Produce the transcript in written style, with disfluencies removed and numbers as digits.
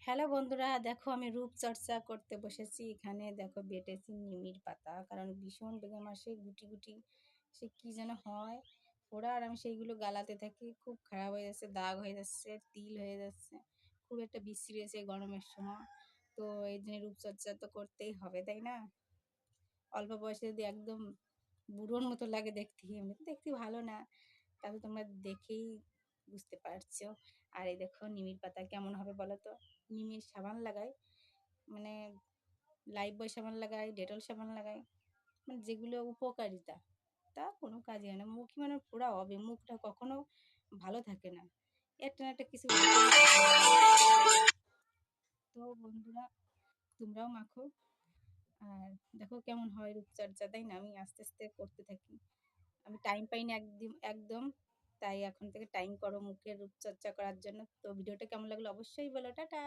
Hello বন্ধুরা, দেখো আমি রূপচর্চা করতে বসেছি। এখানে দেখো বেটেছি নিমির পাতা, কারণ ভীষণ বেগে মাসে গুটি গুটি সে কি যেন হয় ওরা, আর আমি সেইগুলো গালাতে থাকি। খুব খারাপ হয়ে যাচ্ছে, দাগ হয়ে যাচ্ছে, তিল হয়ে যাচ্ছে, খুব একটা বিশ্রী হয়েছে গরমের সময়। তো এই জন্য রূপচর্চা তো করতেই হবে, তাই না? অল্প বয়সে যদি একদম বুড়োর মতো লাগে দেখতে, এমনি তো দেখতে ভালো না, তাহলে তোমরা দেখেই বুঝতে পারছো। আর এই দেখো নিমির পাতা কেমন হবে বলো তো। নিমের সাবান লাগাই, মানে লাইফ বয় সাবান লাগাই, ডেটল সাবান লাগাই, মানে যেগুলো উপকারিতা, তা কোনো কাজে হয় না। মুখে মানে পুরা হবে, মুখটা কখনো ভালো থাকে না, একটা না একটা কিছু তো বন্ধুরা, তোমরাও মাখো। আর দেখো কেমন হয় রূপচর্চা, তাই না? আমি আস্তে আস্তে করতে থাকি। আমি টাইম পাই না একদম একদম, তাই এখন থেকে টাইম করো মুখের রূপচর্চা করার জন্য। তো ভিডিওটা কেমন লাগলো অবশ্যই বলো। টাটা।